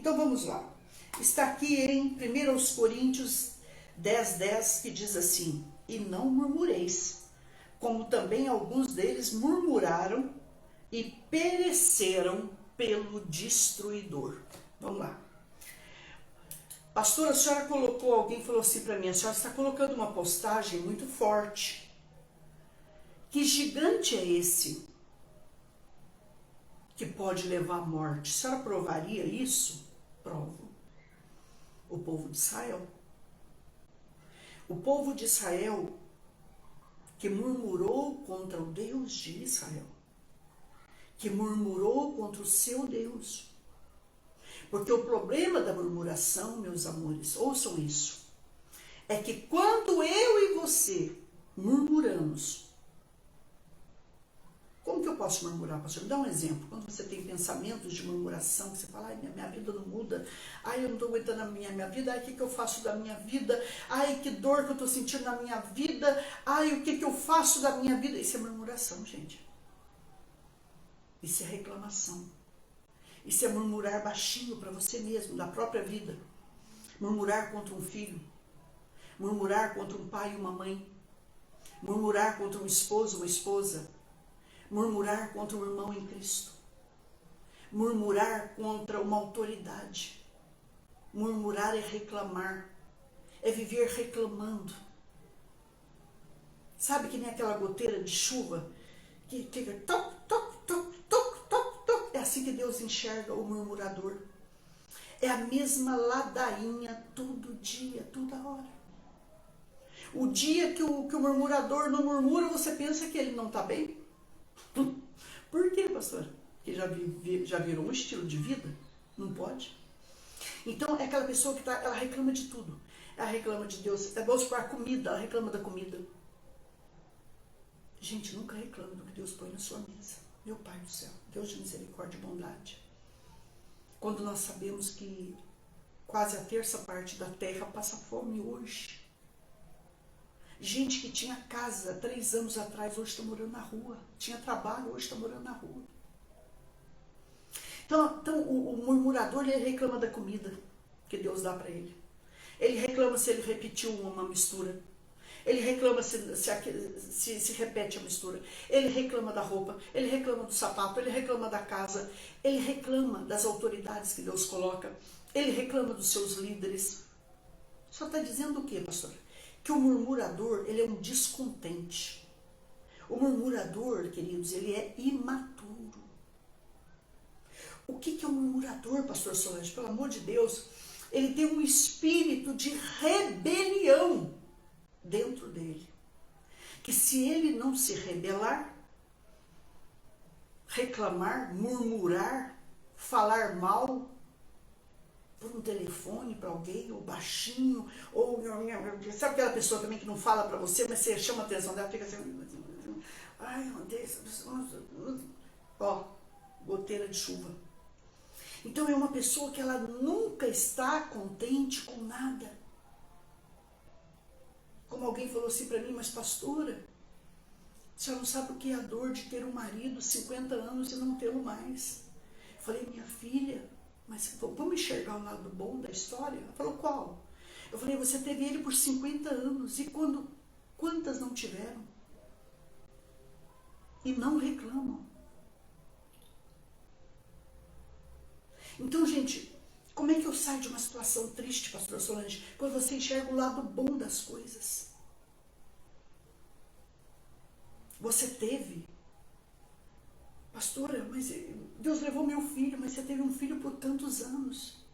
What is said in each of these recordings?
Então vamos lá. Está aqui em 1 Coríntios 10:10, que diz assim: e não murmureis, como também alguns deles murmuraram e pereceram pelo destruidor. Vamos lá. Pastora, a senhora colocou, alguém falou assim para mim, a senhora está colocando uma postagem muito forte. Que gigante é esse que pode levar à morte? A senhora provaria isso? Provo. O povo de Israel. O povo de Israel que murmurou contra o Deus de Israel. Que murmurou contra o seu Deus. Porque o problema da murmuração, meus amores, ouçam isso, é que quando eu e você murmuramos, como que eu posso murmurar, pastor? Me dá um exemplo. Quando você tem pensamentos de murmuração, que você fala, ai, minha vida não muda, ai, eu não estou aguentando a minha vida, ai, o que eu faço da minha vida, ai, que dor que eu estou sentindo na minha vida, ai, o que eu faço da minha vida. Isso é murmuração, gente. Isso é reclamação. Isso é murmurar baixinho para você mesmo, da própria vida. Murmurar contra um filho. Murmurar contra um pai e uma mãe. Murmurar contra um esposo, uma esposa. Murmurar contra um irmão em Cristo. Murmurar contra uma autoridade. Murmurar é reclamar. É viver reclamando. Sabe que nem aquela goteira de chuva que fica toc, toc, toc, toc. É assim que Deus enxerga o murmurador. É a mesma ladainha todo dia, toda hora. O dia que o murmurador não murmura, você pensa que ele não está bem? Por quê, pastor? Porque já virou um estilo de vida? Não pode? Então é aquela pessoa que ela reclama de tudo. Ela reclama de Deus. Vamos supor a comida, ela reclama da comida. Gente, nunca reclama do que Deus põe na sua mesa. Meu Pai do céu, Deus de misericórdia e bondade. Quando nós sabemos que quase a terça parte da terra passa fome hoje. Gente que tinha casa 3 anos atrás, hoje está morando na rua. Tinha trabalho, hoje está morando na rua. Então o murmurador, ele reclama da comida que Deus dá para ele. Ele reclama se ele repetiu uma mistura. Ele reclama se repete a mistura. Ele reclama da roupa, ele reclama do sapato, ele reclama da casa, ele reclama das autoridades que Deus coloca, ele reclama dos seus líderes. Só está dizendo o quê, pastor? Que o murmurador, ele é um descontente. O murmurador, queridos, ele é imaturo. O que é um murmurador, pastor Solange? Pelo amor de Deus, ele tem um espírito de rebelião dentro dele, que se ele não se rebelar, reclamar, murmurar, falar mal por um telefone para alguém, ou baixinho, ou sabe aquela pessoa também que não fala para você, mas você chama a atenção dela, fica assim, ai meu Deus, ó, goteira de chuva. Então é uma pessoa que ela nunca está contente com nada. Como alguém falou assim para mim, mas pastora, a senhora não sabe o que é a dor de ter um marido 50 anos e não tê-lo mais. Eu falei, minha filha, mas vamos enxergar o lado bom da história? Ela falou, qual? Eu falei, você teve ele por 50 anos, e quantas não tiveram? E não reclamam. Então, gente, como é que eu saio de uma situação triste, pastor Solange? Quando você enxerga o lado bom das coisas. Você teve, pastora, mas Deus levou meu filho, mas você teve um filho por tantos anos.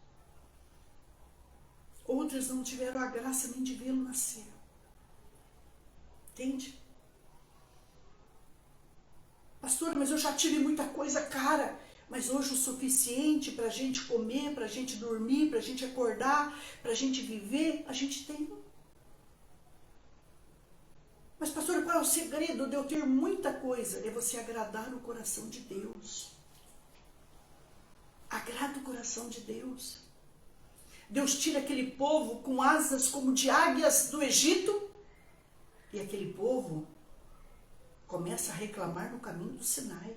Outras não tiveram a graça nem de vê-lo nascer. Entende? Pastora, mas eu já tive muita coisa cara. Mas hoje o suficiente para a gente comer, para a gente dormir, para a gente acordar, para a gente viver, a gente tem. Mas pastor, qual é o segredo de eu ter muita coisa? É você agradar o coração de Deus. Agrada o coração de Deus. Deus tira aquele povo com asas como de águias do Egito, e aquele povo começa a reclamar no caminho do Sinai.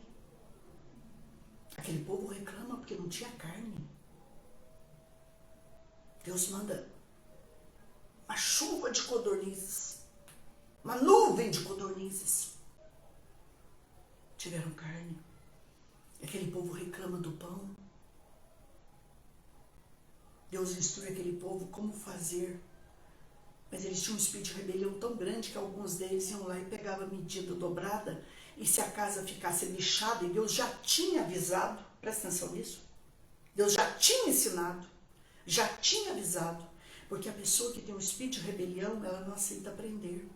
Aquele povo reclama porque não tinha carne. Deus manda uma chuva de codornizes, uma nuvem de codornizes. Tiveram carne. Aquele povo reclama do pão. Deus instrui aquele povo como fazer. Mas eles tinham um espírito de rebelião tão grande que alguns deles iam lá e pegavam a medida dobrada. E se a casa ficasse lixada, e Deus já tinha avisado, presta atenção nisso, Deus já tinha ensinado, já tinha avisado. Porque a pessoa que tem um espírito de rebelião, ela não aceita aprender.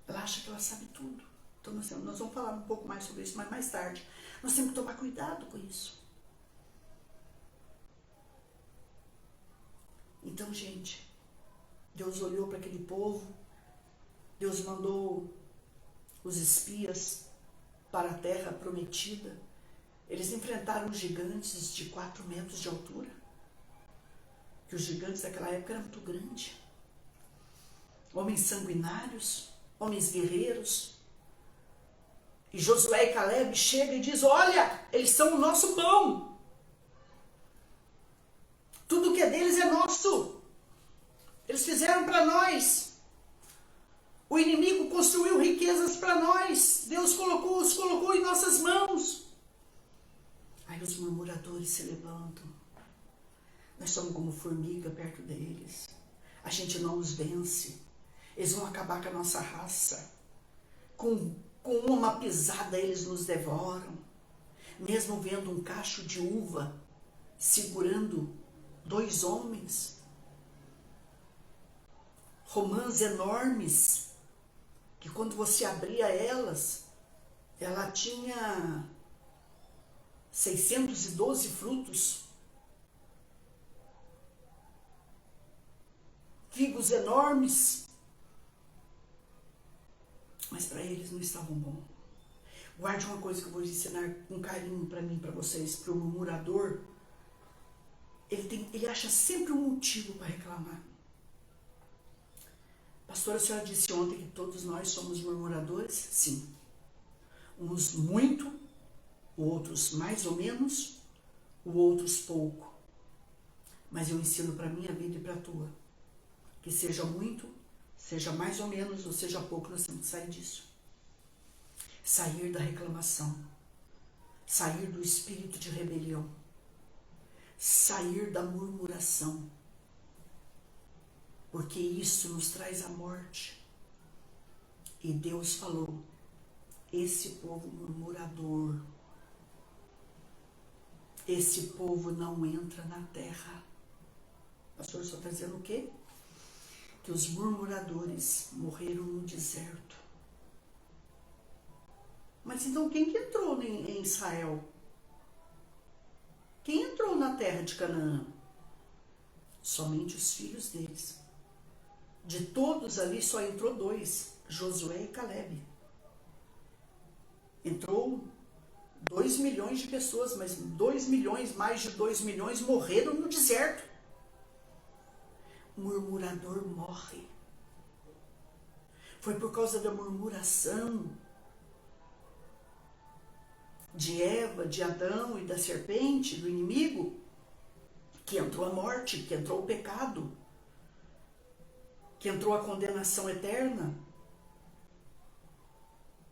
Ela acha que ela sabe tudo. Então nós vamos falar um pouco mais sobre isso, mas mais tarde. Nós temos que tomar cuidado com isso. Então, gente, Deus olhou para aquele povo, Deus mandou os espias para a terra prometida. Eles enfrentaram gigantes de 4 metros de altura, que os gigantes daquela época eram muito grandes. Homens sanguinários, homens guerreiros. E Josué e Caleb chegam e dizem: olha, eles são o nosso pão. Tudo que é deles é nosso. Eles fizeram para nós. O inimigo construiu riquezas para nós. Deus os colocou em nossas mãos. Aí os murmuradores se levantam. Nós somos como formiga perto deles. A gente não os vence. Eles vão acabar com a nossa raça. Com uma pisada eles nos devoram. Mesmo vendo um cacho de uva segurando 2 homens. Romãs enormes, que quando você abria elas, ela tinha 612 frutos. Figos enormes. Mas para eles não estavam bom. Guarde uma coisa que eu vou ensinar com carinho para mim, para vocês, para o murmurador. Ele acha sempre um motivo para reclamar. Pastora, a senhora disse ontem que todos nós somos murmuradores? Sim. Uns muito, outros mais ou menos, outros pouco. Mas eu ensino para a minha vida e para a tua. Que seja muito, seja mais ou menos, ou seja pouco, nós temos que sair disso. Sair da reclamação. Sair do espírito de rebelião. Sair da murmuração. Porque isso nos traz a morte. E Deus falou: esse povo murmurador, esse povo não entra na terra. O pastor só está dizendo o quê? Que os murmuradores morreram no deserto. Mas então quem que entrou em Israel? Quem entrou na terra de Canaã? Somente os filhos deles. De todos ali só entrou 2, Josué e Caleb. Entrou 2 milhões de pessoas, mas 2 milhões, mais de 2 milhões morreram no deserto. Murmurador morre. Foi por causa da murmuração de Eva, de Adão e da serpente, do inimigo, que entrou a morte, que entrou o pecado, que entrou a condenação eterna.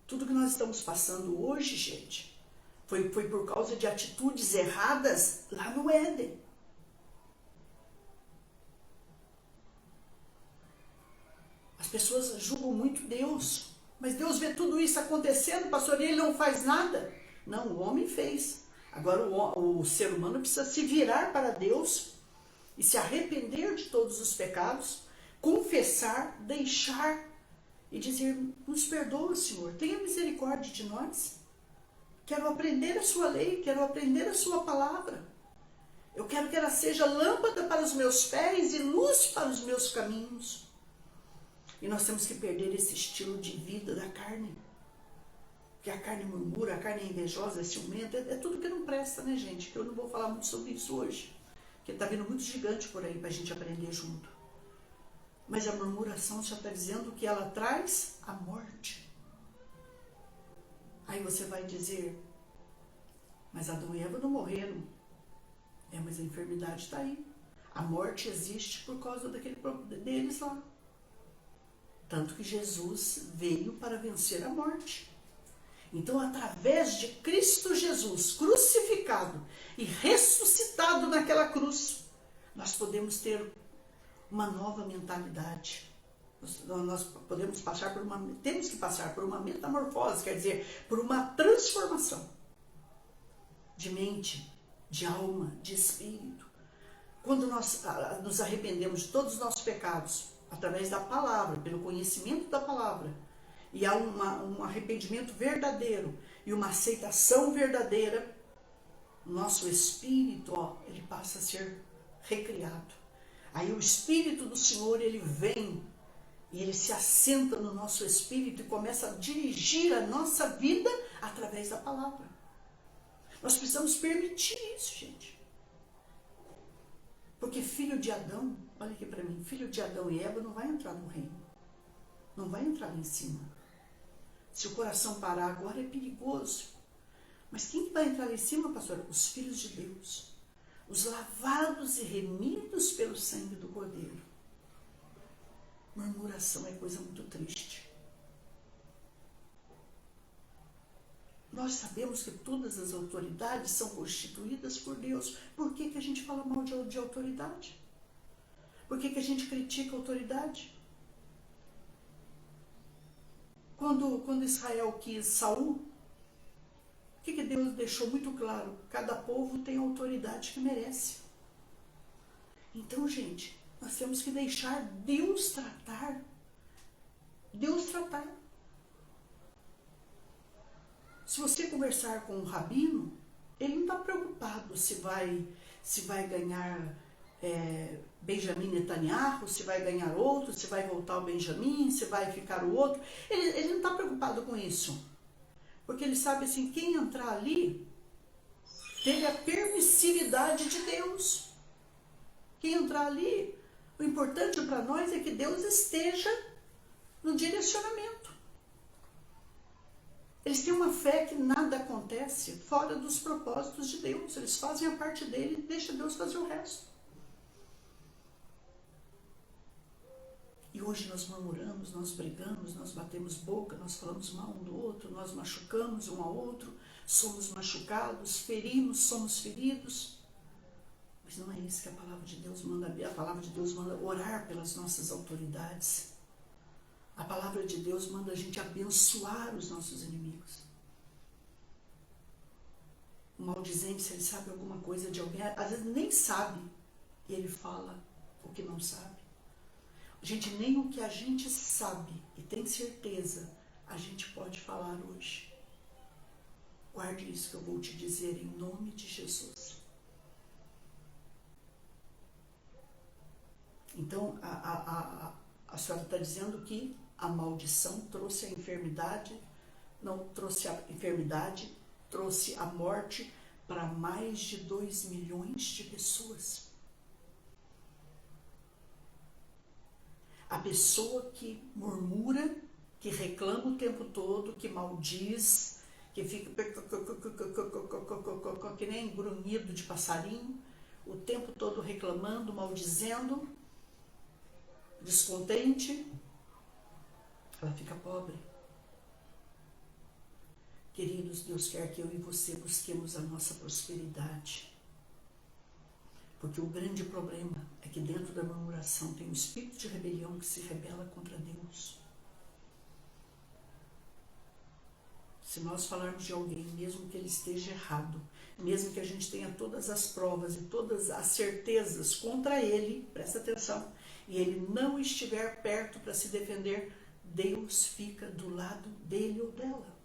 Tudo que nós estamos passando hoje, gente, foi por causa de atitudes erradas lá no Éden. As pessoas julgam muito Deus, mas Deus vê tudo isso acontecendo, pastor, e ele não faz nada. Não, o homem fez. Agora o ser humano precisa se virar para Deus e se arrepender de todos os pecados, confessar, deixar e dizer: nos perdoa, Senhor, tenha misericórdia de nós. Quero aprender a sua lei, quero aprender a sua palavra. Eu quero que ela seja lâmpada para os meus pés e luz para os meus caminhos. E nós temos que perder esse estilo de vida da carne. Porque a carne murmura, a carne é invejosa, é ciumenta, é tudo que não presta, né, gente? Que eu não vou falar muito sobre isso hoje. Porque está vindo muito gigante por aí para a gente aprender junto. Mas a murmuração já está dizendo que ela traz a morte. Aí você vai dizer: mas Adão e Eva não morreram. Mas a enfermidade está aí. A morte existe por causa deles lá. Tanto que Jesus veio para vencer a morte. Então, através de Cristo Jesus, crucificado e ressuscitado naquela cruz, nós podemos ter uma nova mentalidade. Nós podemos passar temos que passar por uma metamorfose, quer dizer, por uma transformação de mente, de alma, de espírito. Quando nós nos arrependemos de todos os nossos pecados, através da palavra, pelo conhecimento da palavra, e há um arrependimento verdadeiro e uma aceitação verdadeira, nosso espírito, ele passa a ser recriado. Aí o Espírito do Senhor, ele vem e ele se assenta no nosso espírito e começa a dirigir a nossa vida através da palavra. Nós precisamos permitir isso, gente. Porque filho de Adão, olha aqui para mim, filho de Adão e Eva não vai entrar no reino. Não vai entrar lá em cima. Se o coração parar agora é perigoso. Mas quem vai entrar lá em cima, pastor? Os filhos de Deus. Os lavados e remidos pelo sangue do Cordeiro. Murmuração é coisa muito triste. Nós sabemos que todas as autoridades são constituídas por Deus. Por que a gente fala mal de autoridade? Por que a gente critica a autoridade? Quando Israel quis Saul, o que Deus deixou muito claro? Cada povo tem a autoridade que merece. Então, gente, nós temos que deixar Deus tratar. Deus tratar. Se você conversar com um rabino, ele não está preocupado se vai ganhar Benjamin Netanyahu, se vai ganhar outro, se vai voltar o Benjamin, se vai ficar o outro. Ele não está preocupado com isso. Porque ele sabe assim, quem entrar ali teve a permissividade de Deus. Quem entrar ali, o importante para nós é que Deus esteja no direcionamento. Eles têm uma fé que nada acontece fora dos propósitos de Deus. Eles fazem a parte dele e deixam Deus fazer o resto. E hoje nós murmuramos, nós brigamos, nós batemos boca, nós falamos mal um do outro, nós machucamos um ao outro, somos machucados, ferimos, somos feridos. Mas não é isso que a palavra de Deus manda. A palavra de Deus manda orar pelas nossas autoridades. A palavra de Deus manda a gente abençoar os nossos inimigos. O maldizente, se ele sabe alguma coisa de alguém, às vezes nem sabe, e ele fala o que não sabe. Gente, nem o que a gente sabe e tem certeza, a gente pode falar hoje. Guarde isso que eu vou te dizer em nome de Jesus. Então, a senhora está dizendo que a maldição trouxe a enfermidade, não trouxe a enfermidade, trouxe a morte para mais de 2 milhões de pessoas. A pessoa que murmura, que reclama o tempo todo, que maldiz, que fica que nem grunhido de passarinho, o tempo todo reclamando, maldizendo, descontente, ela fica pobre. Queridos, Deus quer que eu e você busquemos a nossa prosperidade. Porque o grande problema é que dentro da murmuração tem um espírito de rebelião que se rebela contra Deus. Se nós falarmos de alguém, mesmo que ele esteja errado, mesmo que a gente tenha todas as provas e todas as certezas contra ele, presta atenção, e ele não estiver perto para se defender, Deus fica do lado dele ou dela.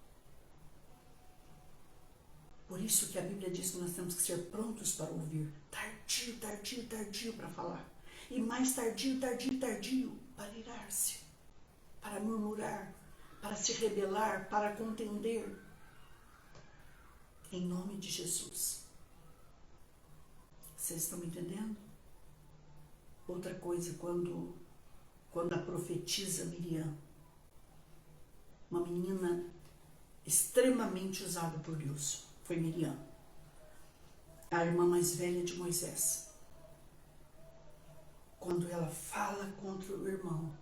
Por isso que a Bíblia diz que nós temos que ser prontos para ouvir. Tardio, tardio, tardio para falar. E mais tardio, tardio, tardio para irar-se, para murmurar, para se rebelar, para contender. Em nome de Jesus. Vocês estão me entendendo? Outra coisa, quando a profetisa Miriam, uma menina extremamente usada por Deus, foi Miriam, a irmã mais velha de Moisés. quando ela fala contra o irmão,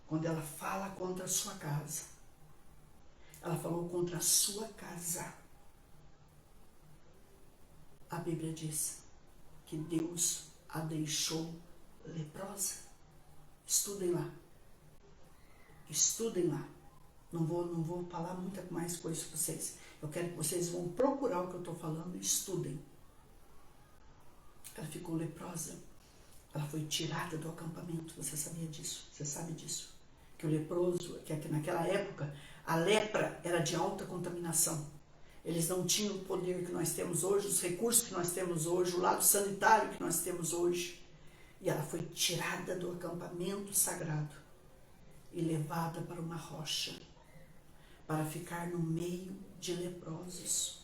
quando ela fala contra a sua casa, ela falou contra a sua casa. A Bíblia diz que Deus a deixou leprosa. Estudem lá. Estudem lá. Não vou falar muita mais coisa para vocês. Eu quero que vocês vão procurar o que eu estou falando e estudem. Ela ficou leprosa. Ela foi tirada do acampamento. Você sabia disso? Você sabe disso? Que o leproso, que naquela época, a lepra era de alta contaminação. Eles não tinham o poder que nós temos hoje, os recursos que nós temos hoje, o lado sanitário que nós temos hoje. E ela foi tirada do acampamento sagrado e levada para uma rocha, para ficar no meio de leprosos.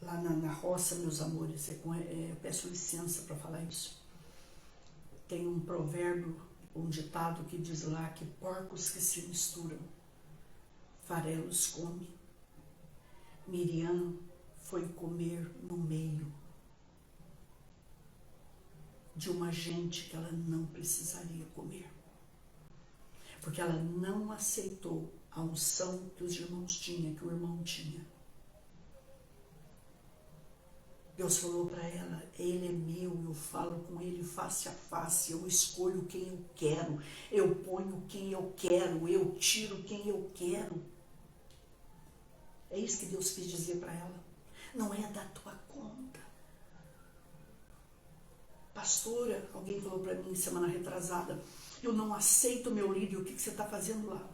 Lá na roça, meus amores, eu peço licença para falar isso. Tem um provérbio, um ditado que diz lá que porcos que se misturam, farelos come. Miriam foi comer no meio de uma gente que ela não precisaria comer. Porque ela não aceitou a unção que os irmãos tinham, que o irmão tinha. Deus falou para ela, ele é meu, eu falo com ele face a face, eu escolho quem eu quero, eu ponho quem eu quero, eu tiro quem eu quero. É isso que Deus quis dizer para ela. Não é da tua conta. Pastora, alguém falou para mim semana retrasada, eu não aceito meu líder, o que você está fazendo lá?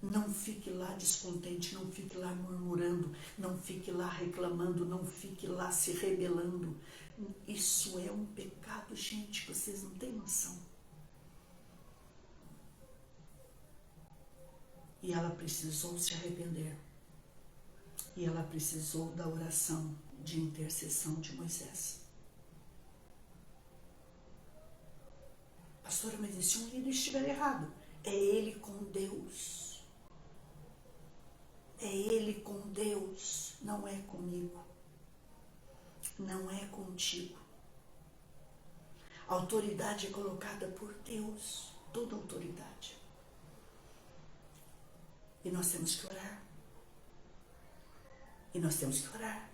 Não fique lá descontente, não fique lá murmurando, não fique lá reclamando, não fique lá se rebelando. Isso é um pecado, gente, que vocês não têm noção. E ela precisou se arrepender. E ela precisou da oração de intercessão de Moisés. Pastora, mas e se um líder estiver errado? É ele com Deus. É ele com Deus, não é comigo. Não é contigo. A autoridade é colocada por Deus, toda autoridade. E nós temos que orar. E nós temos que orar.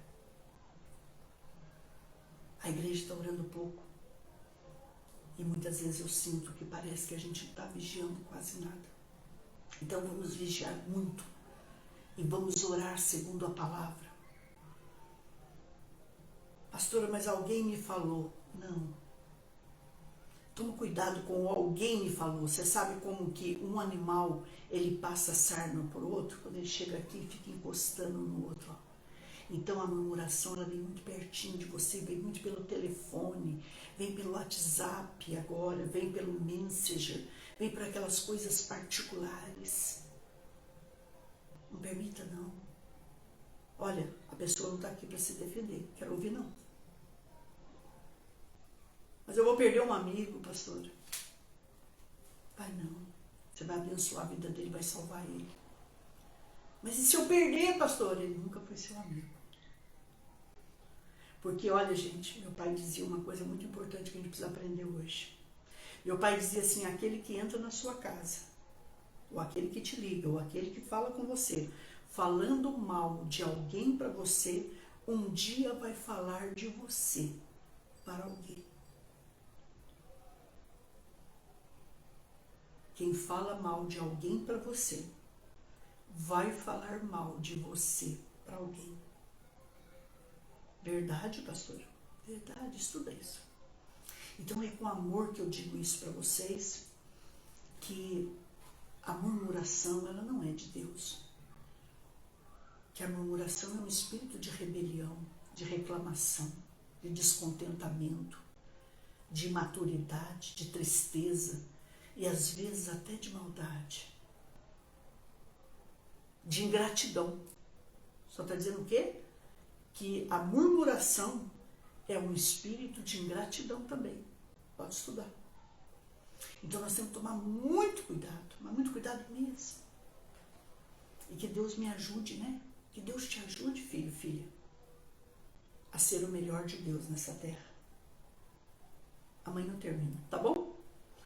A igreja está orando pouco. E muitas vezes eu sinto que parece que a gente não está vigiando quase nada. Então vamos vigiar muito. E vamos orar segundo a palavra. Pastora, mas alguém me falou. Não. Toma cuidado com o alguém me falou. Você sabe como que um animal, ele passa sarna por outro? Quando ele chega aqui, ele fica encostando no outro. Ó. Então a murmuração, ela vem muito pertinho de você, vem muito pelo telefone, vem pelo WhatsApp agora, vem pelo Messenger, vem por aquelas coisas particulares. Não permita, não. Olha, a pessoa não está aqui para se defender. Quero ouvir, não. Mas eu vou perder um amigo, pastora. Vai não. Você vai abençoar a vida dele, vai salvar ele. Mas e se eu perder, pastor? Ele nunca foi seu amigo. Porque, olha, gente, meu pai dizia uma coisa muito importante que a gente precisa aprender hoje. Meu pai dizia assim, aquele que entra na sua casa, ou aquele que te liga, ou aquele que fala com você, falando mal de alguém para você, um dia vai falar de você para alguém. Quem fala mal de alguém para você, vai falar mal de você para alguém. Verdade, pastor? Verdade, estuda isso. Então é com amor que eu digo isso para vocês, que a murmuração, ela não é de Deus. Que a murmuração é um espírito de rebelião, de reclamação, de descontentamento, de imaturidade, de tristeza e às vezes até de maldade, de ingratidão. Só está dizendo o quê? Que a murmuração é um espírito de ingratidão também. Pode estudar. Então nós temos que tomar muito cuidado, mas muito cuidado mesmo. E que Deus me ajude, né? Que Deus te a ser o melhor de Deus nessa terra. Amanhã não termina, tá bom?